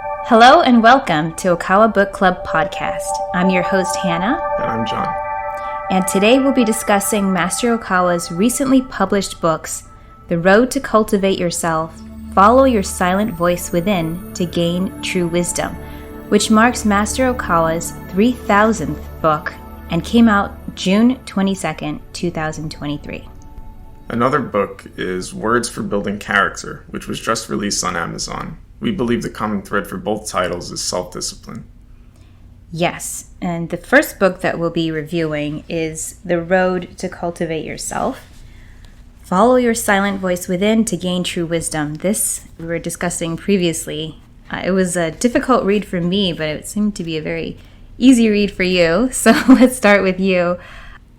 Hello and welcome to Okawa Book Club podcast. I'm your host, Hana. And I'm John. And today we'll be discussing Master Okawa's recently published books, The Road to Cultivate Yourself, Follow Your Silent Voice Within to Gain True Wisdom, which marks Master Okawa's 3,000th book and came out June 22nd, 2023. Another book is Words for Building Character, which was just released on Amazon. We believe the common thread for both titles is self-discipline. Yes, and the first book that we'll be reviewing is The Road to Cultivate Yourself. Follow your silent voice within to gain true wisdom. This we were discussing previously. It was a difficult read for me, but it seemed to be a very easy read for you. So let's start with you.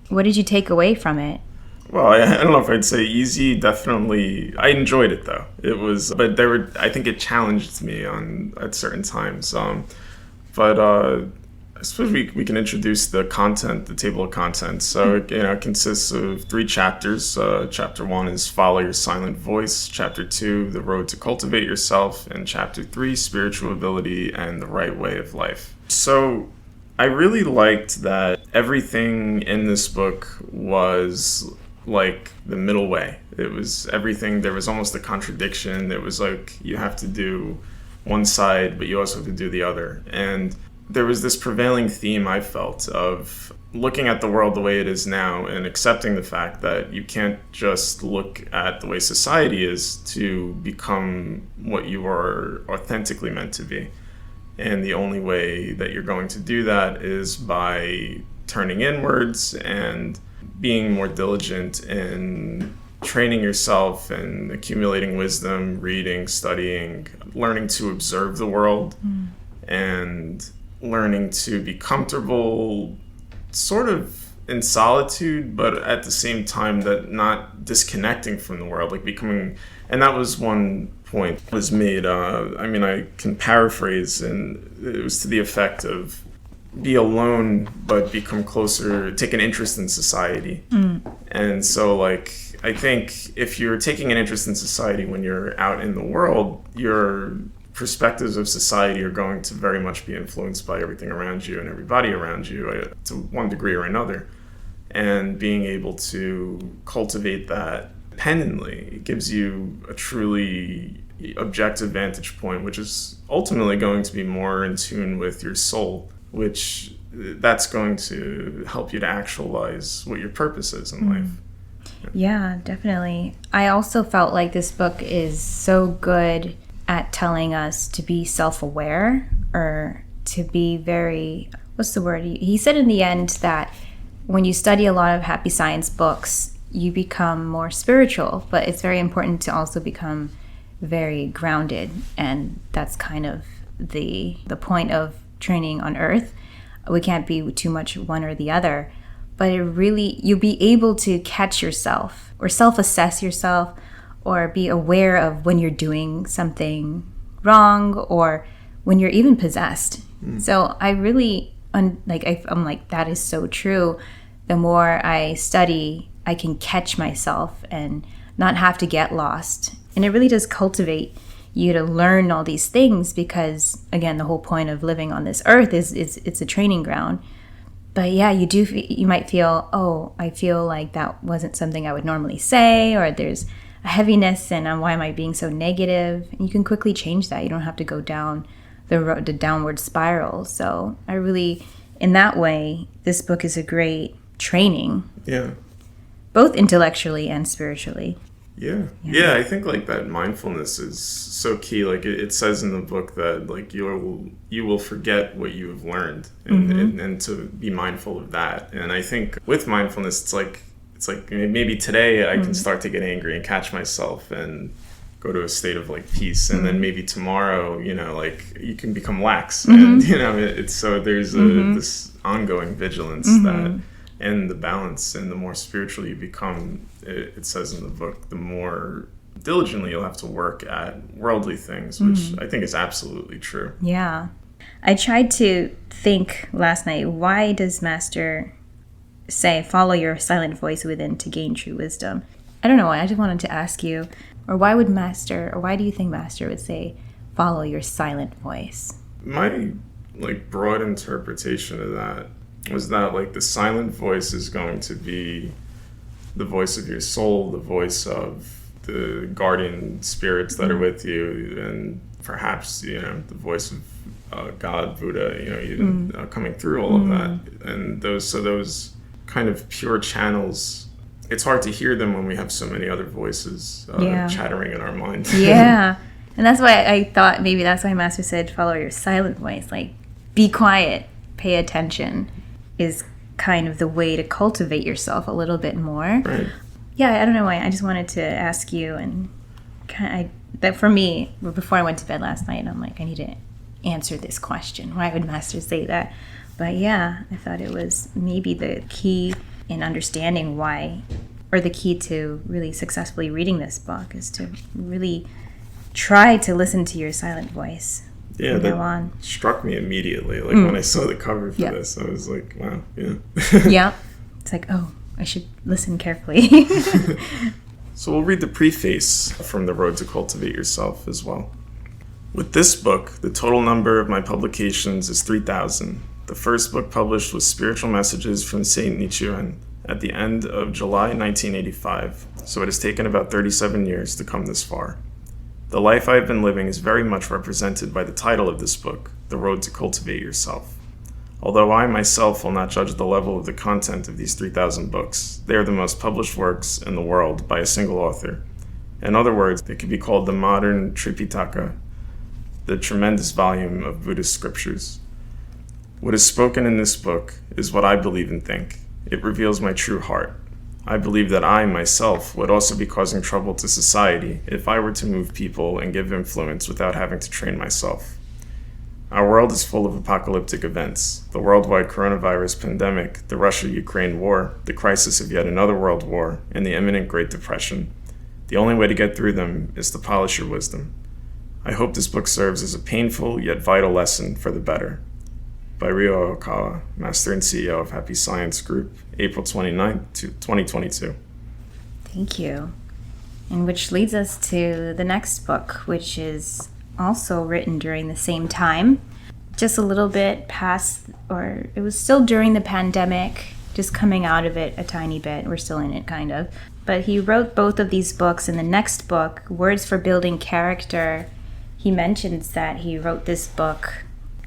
What did you take away from it? Well, I don't know if I'd say easy. Definitely, I enjoyed it though. I think it challenged me at certain times. I suppose we can introduce the content, the table of contents. So it consists of 3 chapters. Chapter 1 is Follow Your Silent Voice. Chapter 2, The Road to Cultivate Yourself, and Chapter 3, Spiritual Ability and the Right Way of Life. So I really liked that everything in this book was like the middle way. It was everything. There was almost a contradiction. It was like you have to do one side, but you also have to do the other. And there was this prevailing theme I felt of looking at the world the way it is now and accepting the fact that you can't just look at the way society is to become what you are authentically meant to be. And the only way that you're going to do that is by turning inwards and being more diligent in training yourself and accumulating wisdom, reading, studying, learning to observe the world, and learning to be comfortable sort of in solitude, but at the same time that not disconnecting from the world, like becoming, and that was one point that was made, I can paraphrase, and it was to the effect of be alone but become closer, take an interest in society. And so I think if you're taking an interest in society when you're out in the world, your perspectives of society are going to very much be influenced by everything around you and everybody around you to one degree or another. And being able to cultivate that independently, it gives you a truly objective vantage point, which is ultimately going to be more in tune with your soul, which that's going to help you to actualize what your purpose is in life. Yeah, definitely. I also felt like this book is so good at telling us to be self-aware, or to be very, what's the word? He said in the end that when you study a lot of happy science books, you become more spiritual, but it's very important to also become very grounded. And that's kind of the point of training on earth. We can't be too much one or the other, but you'll be able to catch yourself or self-assess yourself, or be aware of when you're doing something wrong or when you're even possessed. So I really, I'm like, that is so true. The more I study, I can catch myself and not have to get lost. And it really does cultivate you to learn all these things, because again, the whole point of living on this earth is it's a training ground. But yeah, you might feel, oh, I feel like that wasn't something I would normally say, or there's a heaviness, and why am I being so negative? And you can quickly change that. You don't have to go down the downward spiral. So I really, in that way, this book is a great training. Yeah. Both intellectually and spiritually. Yeah, I think that mindfulness is so key. It says in the book that you will forget what you have learned, and to be mindful of that. And I think with mindfulness, it's like maybe today I can start to get angry and catch myself and go to a state of peace, and then maybe tomorrow, you can become lax, and it's so there's this ongoing vigilance that. And the balance, and the more spiritual you become, it says in the book, the more diligently you'll have to work at worldly things, which I think is absolutely true. Yeah. I tried to think last night, why does Master say, follow your silent voice within to gain true wisdom? I don't know why. I just wanted to ask you, or why do you think Master would say, follow your silent voice? My broad interpretation of that was that the silent voice is going to be the voice of your soul, the voice of the guardian spirits that are with you, and perhaps the voice of God, Buddha, even coming through all of that. And those kind of pure channels, it's hard to hear them when we have so many other voices chattering in our mind. Yeah. And that's why I thought maybe that's why Master said follow your silent voice. Be quiet, pay attention is kind of the way to cultivate yourself a little bit more. Right. Yeah, I don't know why. I just wanted to ask you, and that for me, before I went to bed last night, I'm like, I need to answer this question. Why would Master say that? But yeah, I thought it was maybe the key in understanding why, or the key to really successfully reading this book is to really try to listen to your silent voice. Yeah, that struck me immediately. When I saw the cover for this, I was like, wow, yeah. Yeah. It's like, oh, I should listen carefully. So we'll read the preface from The Road to Cultivate Yourself as well. With this book, the total number of my publications is 3,000. The first book published was Spiritual Messages from Saint Nichiren at the end of July 1985, so it has taken about 37 years to come this far. The life I have been living is very much represented by the title of this book, The Road to Cultivate Yourself. Although I myself will not judge the level of the content of these 3,000 books, they are the most published works in the world by a single author. In other words, they could be called the modern Tripitaka, the tremendous volume of Buddhist scriptures. What is spoken in this book is what I believe and think. It reveals my true heart. I believe that I, myself, would also be causing trouble to society if I were to move people and give influence without having to train myself. Our world is full of apocalyptic events. The worldwide coronavirus pandemic, the Russia-Ukraine war, the crisis of yet another world war, and the imminent Great Depression. The only way to get through them is to polish your wisdom. I hope this book serves as a painful yet vital lesson for the better. By Ryuho Okawa, Master and CEO of Happy Science Group, April 29, 2022. Thank you. And which leads us to the next book, which is also written during the same time. Just a little bit past, or it was still during the pandemic, just coming out of it a tiny bit. We're still in it, kind of. But he wrote both of these books. In the next book, Words for Building Character, he mentions that he wrote this book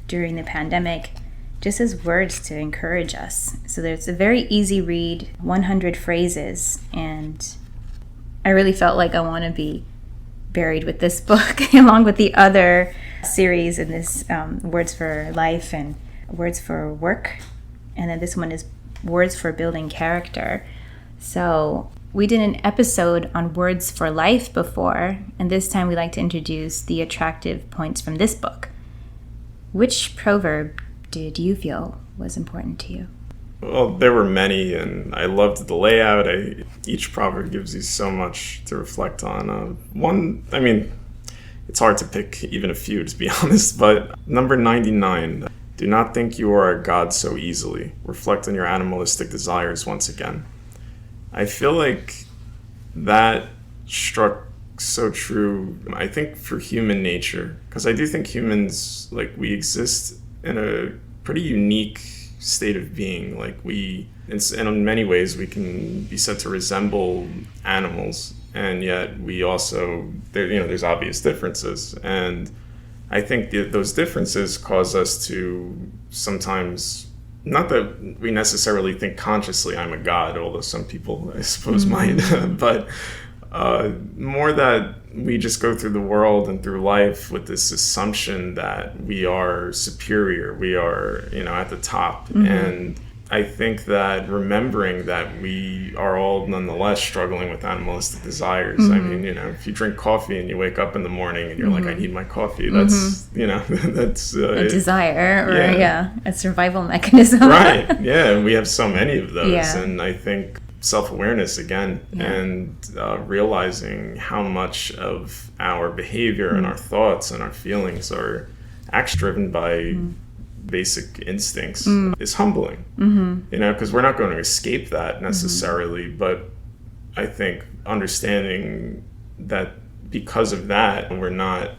during the pandemic just as words to encourage us. So there's a very easy read, 100 phrases, and I really felt like I want to be buried with this book along with the other series in this Words for Life and Words for Work. And then this one is Words for Building Character. So we did an episode on Words for Life before, and this time we like to introduce the attractive points from this book. Which proverb did you feel was important to you? Well, there were many, and I loved the layout. Each proverb gives you so much to reflect on. It's hard to pick even a few, to be honest, but number 99, do not think you are a god so easily. Reflect on your animalistic desires once again. I feel like that struck so true, I think, for human nature, because I do think humans, we exist in a pretty unique state of being. And in many ways we can be said to resemble animals, and yet we also, there's obvious differences, and I think those differences cause us to sometimes, not that we necessarily think consciously I'm a god, although some people I suppose might, but more that we just go through the world and through life with this assumption that we are superior, we are, at the top. Mm-hmm. And I think that remembering that we are all nonetheless struggling with animalistic desires. Mm-hmm. If you drink coffee and you wake up in the morning and you're like, I need my coffee, that's, that's a desire or a survival mechanism. Right. Yeah. We have so many of those. Yeah. And I think self-awareness again, and realizing how much of our behavior and our thoughts and our feelings are actually driven by basic instincts is humbling. Because we're not going to escape that necessarily, but I think understanding that because of that we're not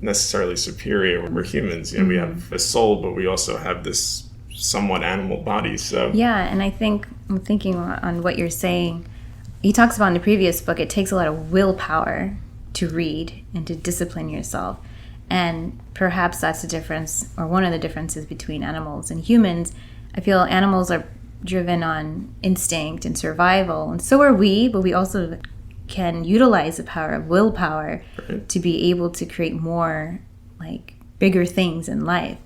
necessarily superior. We're humans, you know, we have a soul, but we also have this somewhat animal body. So Yeah, and I think I'm thinking on what you're saying. He talks about in the previous book, it takes a lot of willpower to read and to discipline yourself. And perhaps that's the difference, or one of the differences between animals and humans. I feel animals are driven on instinct and survival, and so are we, but we also can utilize the power of willpower to be able to create more, like, bigger things in life.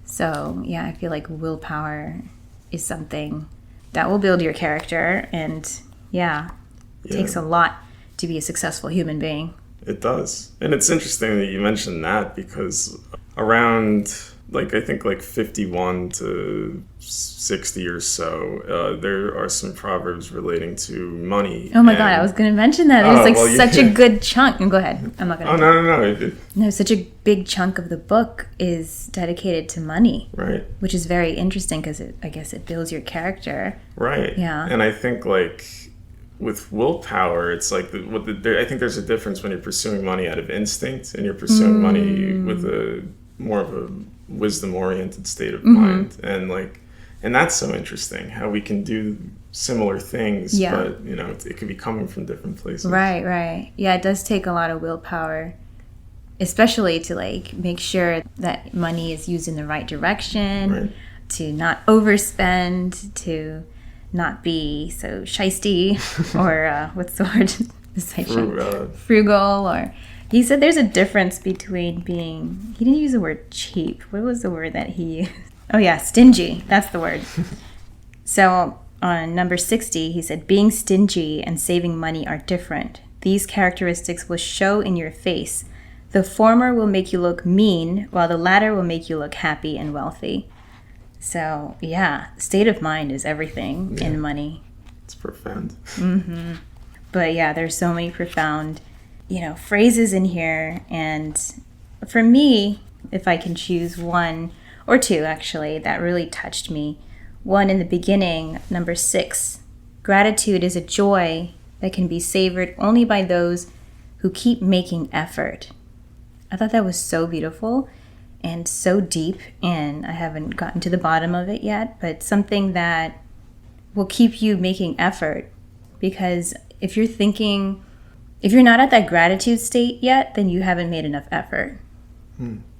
So, yeah, I feel like willpower is something that will build your character, and it takes a lot to be a successful human being. It does. And it's interesting that you mentioned that, because around, like, I think like 51 to 60 or so, there are some proverbs relating to money. Oh my God, I was going to mention that. There's such a good chunk. Go ahead. I'm not going to. Oh, no. No, such a big chunk of the book is dedicated to money. Right. Which is very interesting because I guess it builds your character. Right. Yeah. And I think, like, with willpower, it's like I think there's a difference when you're pursuing money out of instinct and you're pursuing money with a more of a wisdom-oriented state of mind, and that's so interesting how we can do similar things, but you know it could be coming from different places. Right. Yeah, it does take a lot of willpower, especially to like make sure that money is used in the right direction, to not overspend, to not be so shisty, or what's the word? Frugal, or he said there's a difference between being, he didn't use the word cheap. What was the word that he used? Oh yeah, stingy. That's the word. So on number 60, he said, being stingy and saving money are different. These characteristics will show in your face. The former will make you look mean, while the latter will make you look happy and wealthy. So, yeah, state of mind is everything in money. It's profound. But yeah, there's so many profound, phrases in here. And for me, if I can choose one or two, actually, that really touched me. One in the beginning, number 6, gratitude is a joy that can be savored only by those who keep making effort. I thought that was so beautiful and so deep, and I haven't gotten to the bottom of it yet, but something that will keep you making effort, because if you're not at that gratitude state yet, then you haven't made enough effort,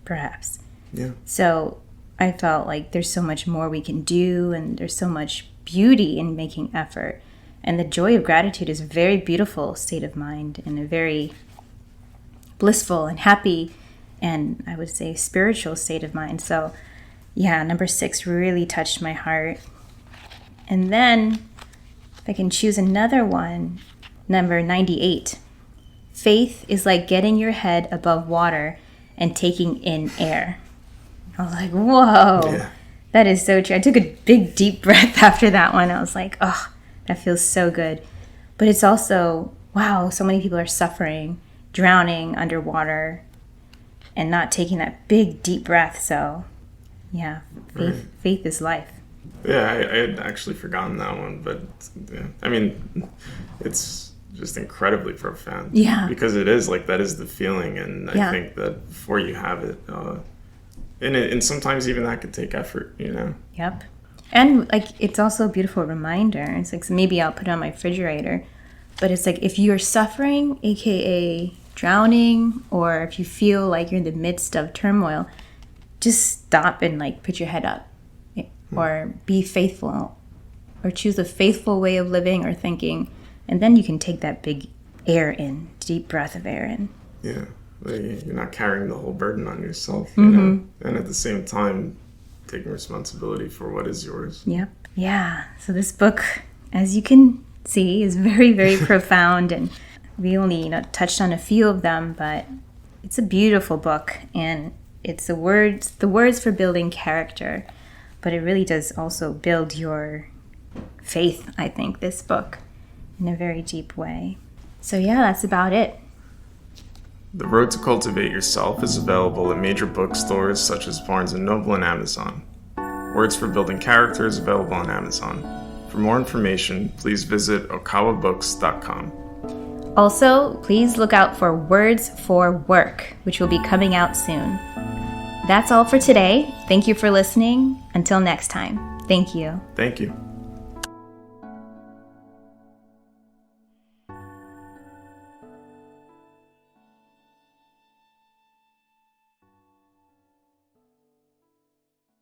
perhaps. Yeah. So I felt like there's so much more we can do, and there's so much beauty in making effort, and the joy of gratitude is a very beautiful state of mind and a very blissful and happy, and I would say spiritual state of mind. So yeah, number 6 really touched my heart. And then if I can choose another one, number 98, faith is like getting your head above water and taking in air. I was like, whoa, that is so true. I took a big deep breath after that one. I was like, oh, that feels so good. But it's also, wow, so many people are suffering, drowning underwater, and not taking that big deep breath. So yeah, faith is life. Yeah, I had actually forgotten that one, but I mean, it's just incredibly profound. Yeah, because it is like, that is the feeling, and I think that before you have it, and sometimes even that could take effort, Yep. And like, it's also a beautiful reminder. It's like, so maybe I'll put it on my refrigerator, but it's like, if you're suffering, aka drowning, or if you feel like you're in the midst of turmoil, just stop and like put your head up, or be faithful, or choose a faithful way of living or thinking, and then you can take that big deep breath of air in. Yeah, you're not carrying the whole burden on yourself, and at the same time taking responsibility for what is yours. Yep. Yeah. So this book, as you can see, is very, very profound, and we only touched on a few of them, but it's a beautiful book, and it's the words for building character, but it really does also build your faith, I think, this book, in a very deep way. So yeah, that's about it. The Road to Cultivate Yourself is available at major bookstores such as Barnes & Noble and Amazon. Words for Building Character is available on Amazon. For more information, please visit okawabooks.com. Also, please look out for Words for Work, which will be coming out soon. That's all for today. Thank you for listening. Until next time. Thank you. Thank you.